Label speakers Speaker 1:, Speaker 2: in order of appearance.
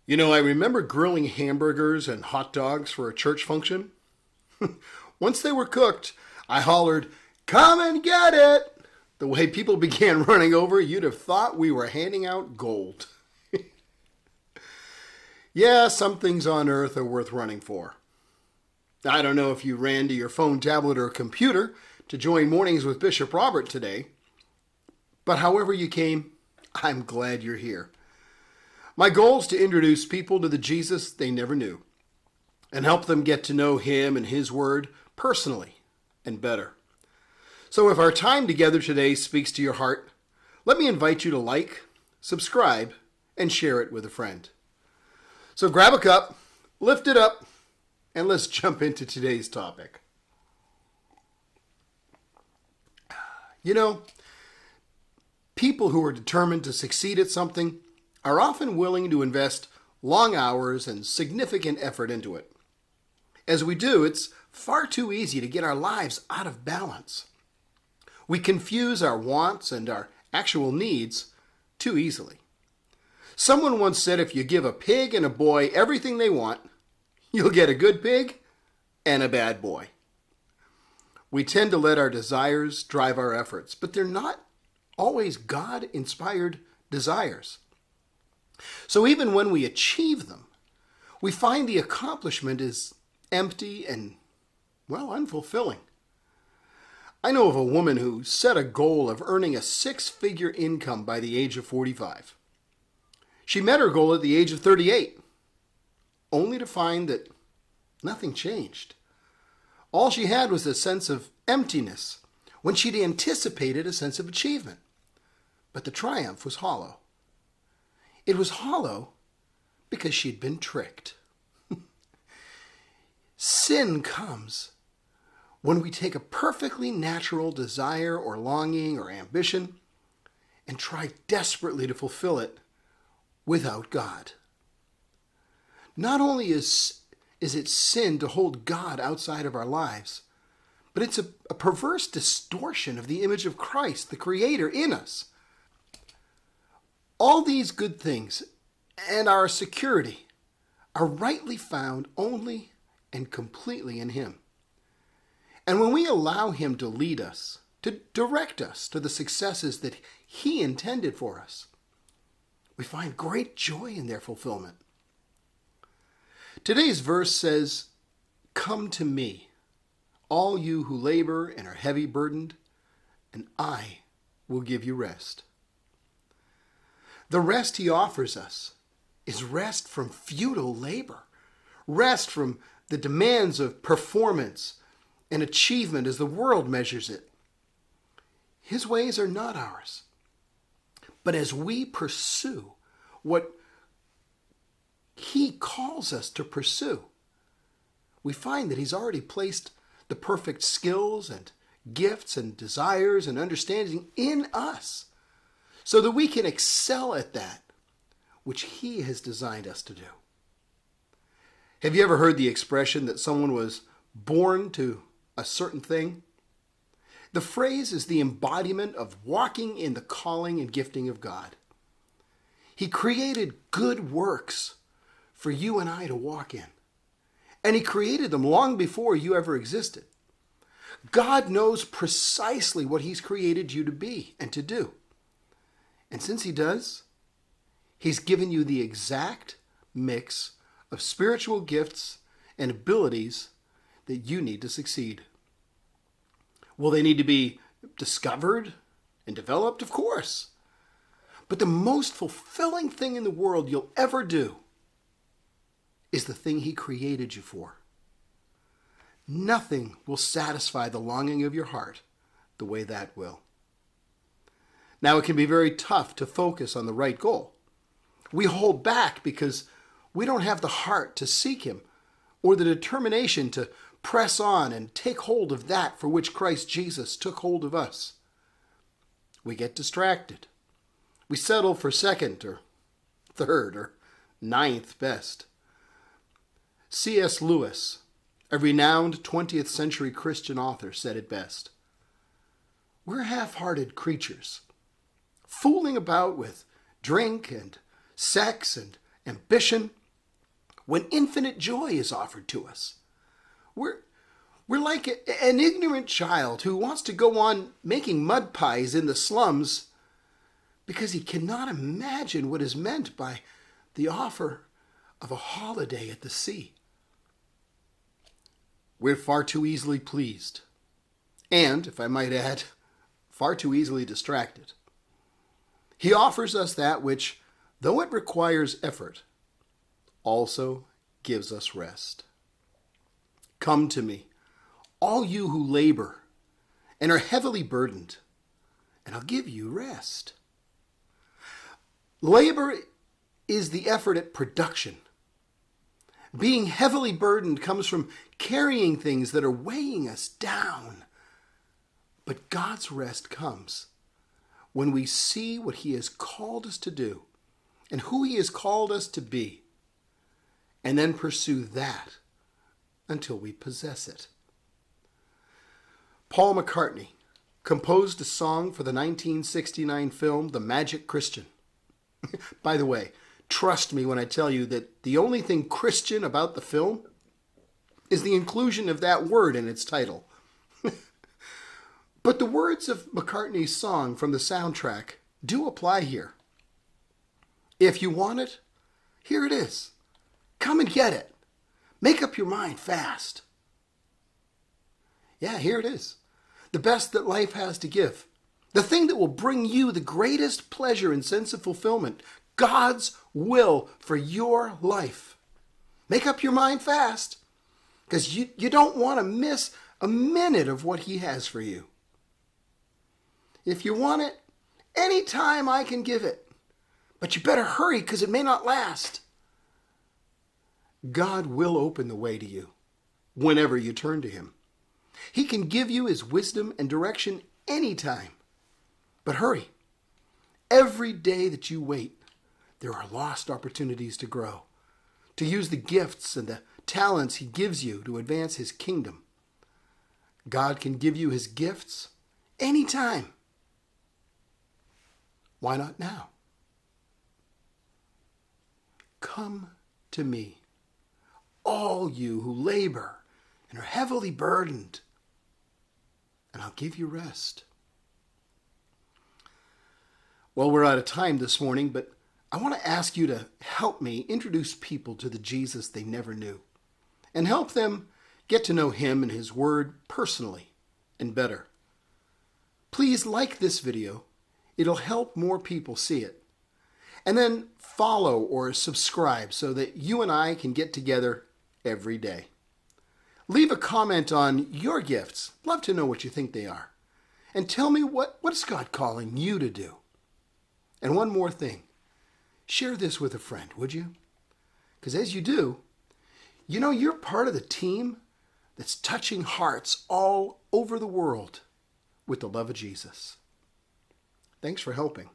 Speaker 1: I remember grilling hamburgers and hot dogs for a church function. Once they were cooked, I hollered, "Come and get it!" The way people began running over, you'd have thought we were handing out gold. Yeah, some things on earth are worth running for. I don't know if you ran to your phone, tablet, or computer to join Mornings with Bishop Robert today, but however you came, I'm glad you're here. My goal is to introduce people to the Jesus they never knew and help them get to know him and his word personally and better. So if our time together today speaks to your heart, let me invite you to like, subscribe, and share it with a friend. So grab a cup, lift it up, and let's jump into today's topic. People who are determined to succeed at something are often willing to invest long hours and significant effort into it. As we do, it's far too easy to get our lives out of balance. We confuse our wants and our actual needs too easily. Someone once said if you give a pig and a boy everything they want, you'll get a good pig and a bad boy. We tend to let our desires drive our efforts, but they're not always God-inspired desires. So even when we achieve them, we find the accomplishment is empty and, unfulfilling. I know of a woman who set a goal of earning a six-figure income by the age of 45. She met her goal at the age of 38, only to find that nothing changed. All she had was a sense of emptiness when she'd anticipated a sense of achievement. But the triumph was hollow. It was hollow because she'd been tricked. Sin comes when we take a perfectly natural desire or longing or ambition and try desperately to fulfill it without God. Not only is it sin to hold God outside of our lives, but it's a perverse distortion of the image of Christ, the Creator, in us. All these good things and our security are rightly found only and completely in Him. And when we allow Him to lead us, to direct us to the successes that He intended for us, we find great joy in their fulfillment. Today's verse says, "Come to me, all you who labor and are heavy burdened, and I will give you rest." The rest He offers us is rest from futile labor, rest from the demands of performance and achievement as the world measures it. His ways are not ours. But as we pursue what He calls us to pursue, we find that He's already placed the perfect skills and gifts and desires and understanding in us so that we can excel at that which He has designed us to do. Have you ever heard the expression that someone was born to a certain thing? The phrase is the embodiment of walking in the calling and gifting of God. He created good works for you and I to walk in. And He created them long before you ever existed. God knows precisely what He's created you to be and to do. And since He does, He's given you the exact mix of spiritual gifts and abilities that you need to succeed. Will they need to be discovered and developed? Of course. But the most fulfilling thing in the world you'll ever do is the thing He created you for. Nothing will satisfy the longing of your heart the way that will. Now, it can be very tough to focus on the right goal. We hold back because we don't have the heart to seek Him or the determination to press on and take hold of that for which Christ Jesus took hold of us. We get distracted. We settle for second or third or ninth best. C.S. Lewis, a renowned 20th century Christian author, said it best. We're half-hearted creatures, fooling about with drink and sex and ambition, when infinite joy is offered to us. We're like an ignorant child who wants to go on making mud pies in the slums because he cannot imagine what is meant by the offer of a holiday at the sea. We're far too easily pleased, and, if I might add, far too easily distracted. He offers us that which, though it requires effort, also gives us rest. Come to me, all you who labor and are heavily burdened, and I'll give you rest. Labor is the effort at production. Being heavily burdened comes from carrying things that are weighing us down. But God's rest comes when we see what He has called us to do and who He has called us to be, and then pursue that until we possess it. Paul McCartney composed a song for the 1969 film The Magic Christian. By the way, trust me when I tell you that the only thing Christian about the film is the inclusion of that word in its title. But the words of McCartney's song from the soundtrack do apply here. If you want it, here it is. Come and get it. Make up your mind fast. Yeah, here it is. The best that life has to give. The thing that will bring you the greatest pleasure and sense of fulfillment. God's will for your life. Make up your mind fast, because you don't want to miss a minute of what He has for you. If you want it, anytime I can give it. But you better hurry, because it may not last. God will open the way to you whenever you turn to Him. He can give you His wisdom and direction anytime. But hurry. Every day that you wait, there are lost opportunities to grow, to use the gifts and the talents He gives you to advance His kingdom. God can give you His gifts anytime. Why not now? Come to me, all you who labor and are heavily burdened, and I'll give you rest. Well, we're out of time this morning, but I want to ask you to help me introduce people to the Jesus they never knew, and help them get to know Him and His Word personally and better. Please like this video. It'll help more people see it. And then follow or subscribe so that you and I can get together every day. Leave a comment on your gifts. Love to know what you think they are. And tell me what is God calling you to do? And one more thing. Share this with a friend, would you? Because as you do, you know you're part of the team that's touching hearts all over the world with the love of Jesus. Thanks for helping.